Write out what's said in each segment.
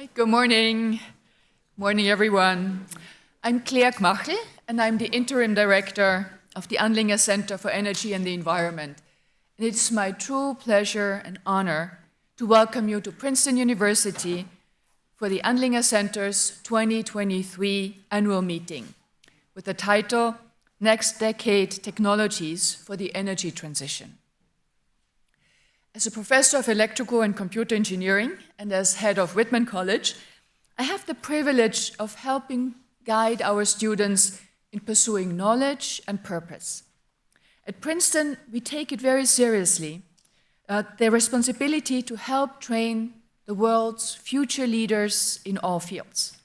Right, good morning. Morning, everyone. I'm Gmachl, and I'm the Interim Director of the Andlinger Center for Energy and the Environment. And it's my true pleasure and honor to welcome you to Princeton University for the Andlinger Center's 2023 annual meeting with the title, Next Decade Technologies for the Energy Transition. As a professor of electrical and computer engineering and as head of Whitman College, I have the privilege of helping guide our students in pursuing knowledge and purpose. At Princeton, we take it very seriously, their responsibility to help train the world's future leaders in all fields.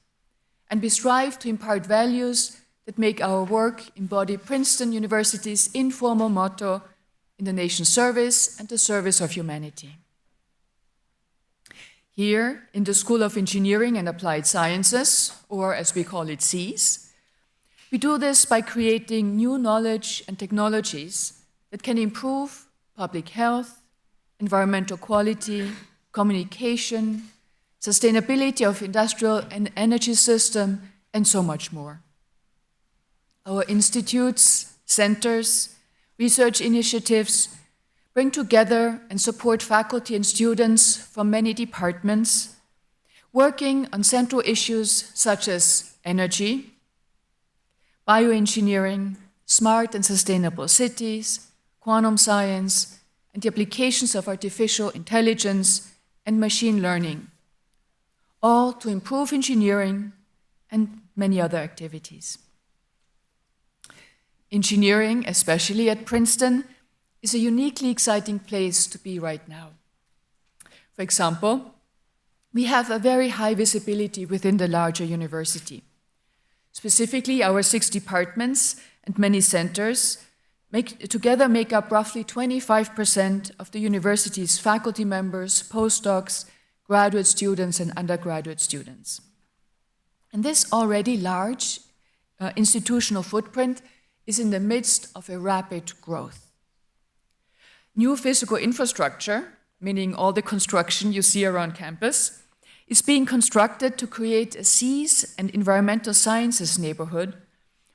And we strive to impart values that make our work embody Princeton University's informal motto, in the nation's service and the service of humanity. Here, in the School of Engineering and Applied Sciences, or as we call it, SEAS, we do this by creating new knowledge and technologies that can improve public health, environmental quality, communication, sustainability of industrial and energy system, and so much more. Our institutes, centers, research initiatives bring together and support faculty and students from many departments, working on central issues such as energy, bioengineering, smart and sustainable cities, quantum science, and the applications of artificial intelligence and machine learning, all to improve engineering and many other activities. Engineering, especially at Princeton, is a uniquely exciting place to be right now. For example, we have a very high visibility within the larger university. Specifically, our 6 departments and many centers together make up roughly 25% of the university's faculty members, postdocs, graduate students, and undergraduate students. And this already large institutional footprint is in the midst of a rapid growth. New physical infrastructure, meaning all the construction you see around campus, is being constructed to create a SEAS and environmental sciences neighborhood,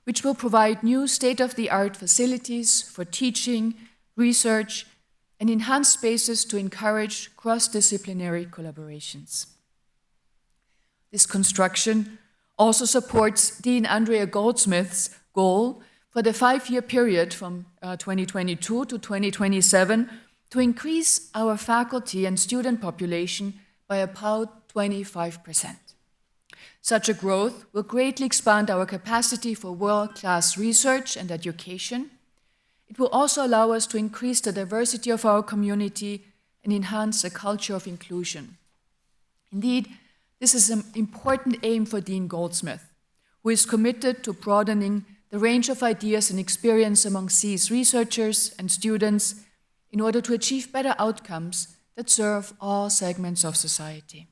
which will provide new state-of-the-art facilities for teaching, research, and enhanced spaces to encourage cross-disciplinary collaborations. This construction also supports Dean Andrea Goldsmith's goal for the 5-year period from 2022 to 2027 to increase our faculty and student population by about 25%. Such a growth will greatly expand our capacity for world-class research and education. It will also allow us to increase the diversity of our community and enhance a culture of inclusion. Indeed, this is an important aim for Dean Goldsmith, who is committed to broadening the range of ideas and experience among SEAS researchers and students in order to achieve better outcomes that serve all segments of society.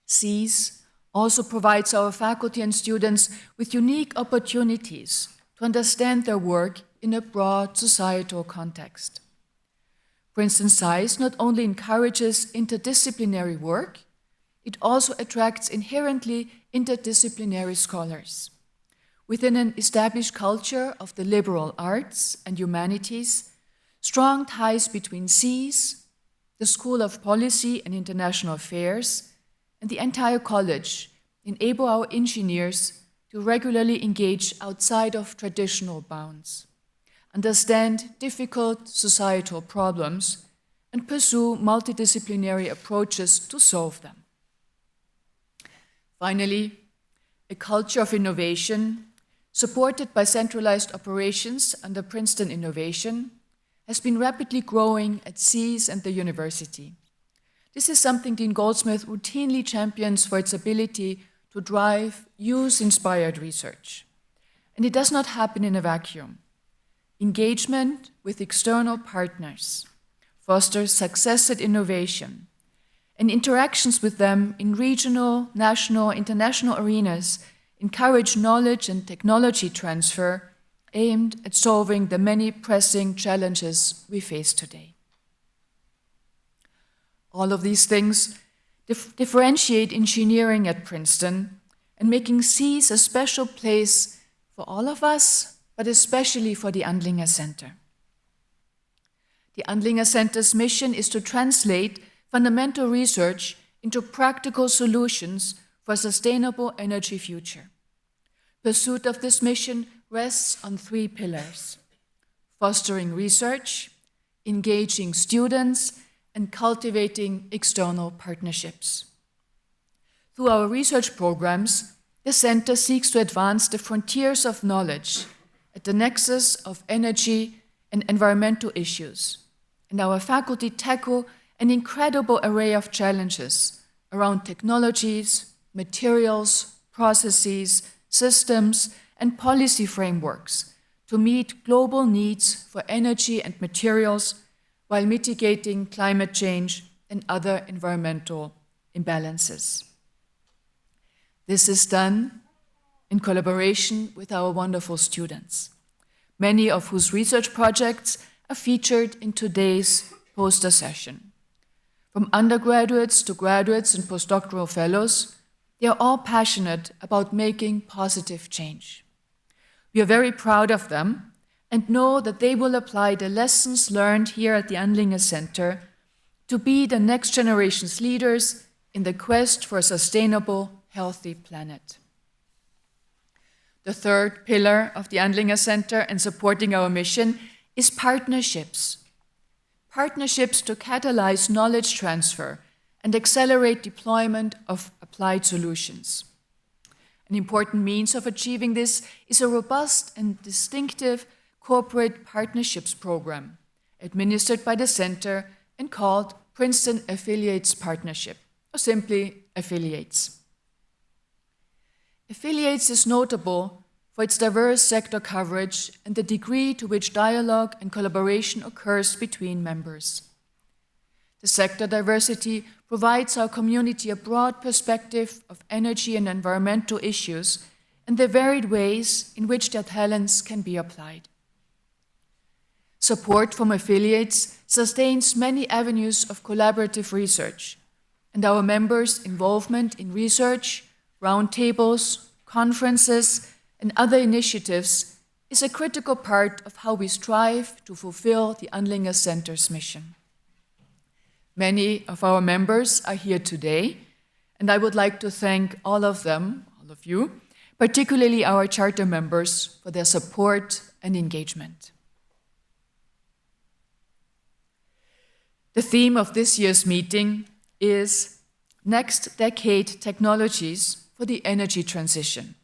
SEAS also provides our faculty and students with unique opportunities to understand their work in a broad societal context. Princeton SEAS not only encourages interdisciplinary work, it also attracts inherently interdisciplinary scholars. Within an established culture of the liberal arts and humanities, strong ties between SEAS, the School of Policy and International Affairs, and the entire college enable our engineers to regularly engage outside of traditional bounds, understand difficult societal problems, and pursue multidisciplinary approaches to solve them. Finally, a culture of innovation, supported by centralized operations under Princeton Innovation, has been rapidly growing at SEAS and the university. This is something Dean Goldsmith routinely champions for its ability to drive use-inspired research. And it does not happen in a vacuum. Engagement with external partners fosters success at innovation, and interactions with them in regional, national, international arenas encourage knowledge and technology transfer aimed at solving the many pressing challenges we face today. All of these things differentiate engineering at Princeton, and making seas a special place for all of us, but especially for the Andlinger Center. The Andlinger Center's mission is to translate fundamental research into practical solutions for a sustainable energy future. Pursuit of this mission rests on 3 pillars: fostering research, engaging students, and cultivating external partnerships. Through our research programs, the Center seeks to advance the frontiers of knowledge at the nexus of energy and environmental issues, and our faculty tackle an incredible array of challenges around technologies, materials, processes, systems, and policy frameworks to meet global needs for energy and materials while mitigating climate change and other environmental imbalances. This is done in collaboration with our wonderful students, many of whose research projects are featured in today's poster session. From undergraduates to graduates and postdoctoral fellows, they are all passionate about making positive change. We are very proud of them and know that they will apply the lessons learned here at the Andlinger Center to be the next generation's leaders in the quest for a sustainable, healthy planet. The 3rd pillar of the Andlinger Center in supporting our mission is partnerships. Partnerships to catalyze knowledge transfer and accelerate deployment of applied solutions. An important means of achieving this is a robust and distinctive corporate partnerships program administered by the Center and called Princeton Affiliates Partnership, or simply Affiliates. Affiliates is notable for its diverse sector coverage and the degree to which dialogue and collaboration occurs between members. The sector diversity provides our community a broad perspective of energy and environmental issues and the varied ways in which their talents can be applied. Support from affiliates sustains many avenues of collaborative research, and our members' involvement in research, roundtables, conferences, and other initiatives is a critical part of how we strive to fulfill the Andlinger Center's mission. Many of our members are here today, and I would like to thank all of them, all of you, particularly our charter members, for their support and engagement. The theme of this year's meeting is Next Decade Technologies for the Energy Transition.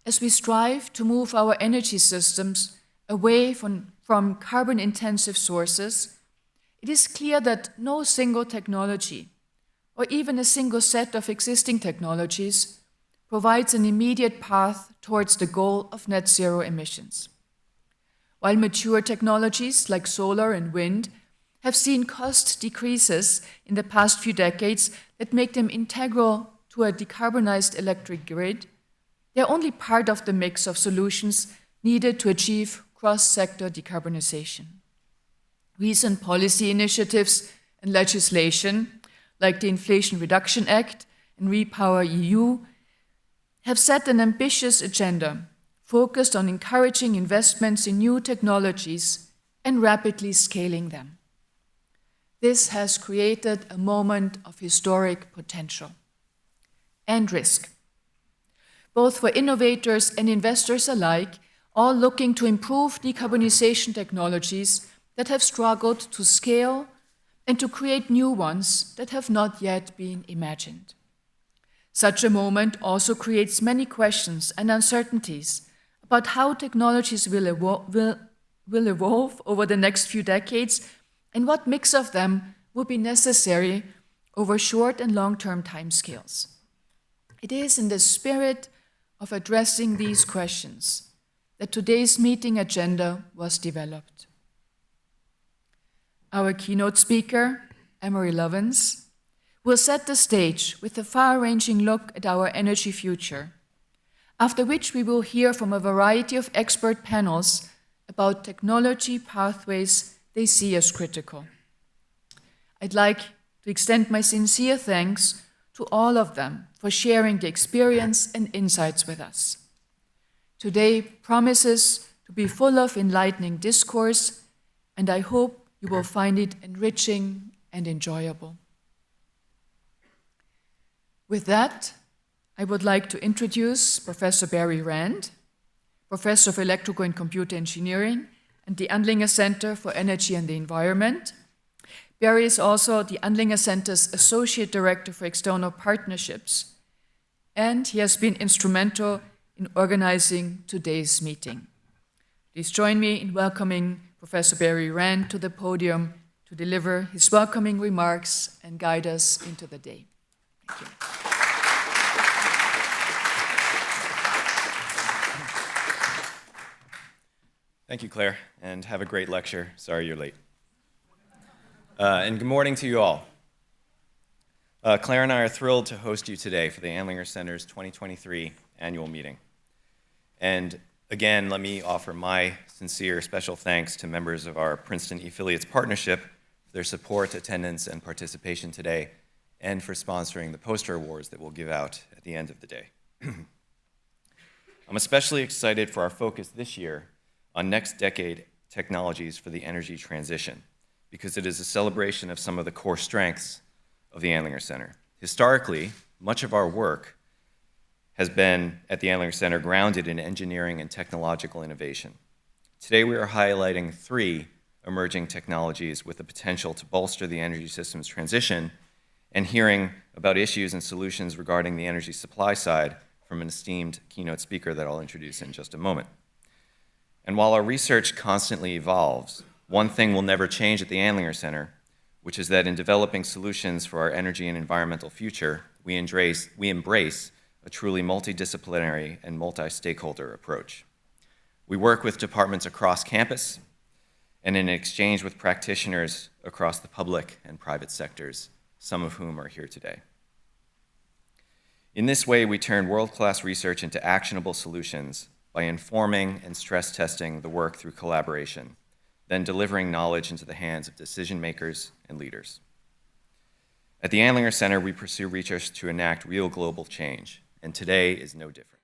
As we strive to move our energy systems away from carbon-intensive sources, it is clear that no single technology, or even a single set of existing technologies, provides an immediate path towards the goal of net zero emissions. While mature technologies like solar and wind have seen cost decreases in the past few decades that make them integral to a decarbonized electric grid, they are only part of the mix of solutions needed to achieve cross-sector decarbonization. Recent policy initiatives and legislation, like the Inflation Reduction Act and REPowerEU, have set an ambitious agenda focused on encouraging investments in new technologies and rapidly scaling them. This has created a moment of historic potential and risk, both for innovators and investors alike, all looking to improve decarbonization technologies that have struggled to scale and to create new ones that have not yet been imagined. Such a moment also creates many questions and uncertainties about how technologies will evolve over the next few decades and what mix of them will be necessary over short and long-term timescales. It is in the spirit of addressing these questions that today's meeting agenda was developed. Our keynote speaker, Emery Lovins, will set the stage with a far-ranging look at our energy future, after which we will hear from a variety of expert panels about technology pathways they see as critical. I'd like to extend my sincere thanks to all of them for sharing the experience and insights with us. Today promises to be full of enlightening discourse, and I hope you will find it enriching and enjoyable. With that, I would like to introduce Professor Barry Rand, Professor of Electrical and Computer Engineering and the Andlinger Center for Energy and the Environment. Barry is also the Andlinger Center's Associate Director for External Partnerships, and he has been instrumental in organizing today's meeting. Please join me in welcoming Professor Barry Rand to the podium to deliver his welcoming remarks and guide us into the day. Thank you. Thank you, Claire, and have a great lecture. Sorry you're late. And good morning to you all. Claire and I are thrilled to host you today for the Andlinger Center's 2023 annual meeting. And again, let me offer my sincere special thanks to members of our Princeton eAffiliates partnership for their support, attendance, and participation today, and for sponsoring the poster awards that we'll give out at the end of the day. I'm especially excited for our focus this year on next decade technologies for the energy transition, because it is a celebration of some of the core strengths of the Andlinger Center. Historically, much of our work has been at the Andlinger Center grounded in engineering and technological innovation. Today we are highlighting 3 emerging technologies with the potential to bolster the energy system's transition, and hearing about issues and solutions regarding the energy supply side from an esteemed keynote speaker that I'll introduce in just a moment. And while our research constantly evolves, one thing will never change at the Andlinger Center, which is that in developing solutions for our energy and environmental future, we embrace a truly multidisciplinary and multi-stakeholder approach. We work with departments across campus and in exchange with practitioners across the public and private sectors, some of whom are here today. In this way, we turn world-class research into actionable solutions by informing and stress testing the work through collaboration, then delivering knowledge into the hands of decision makers and leaders. At the Andlinger Center, we pursue research to enact real global change, and today is no different.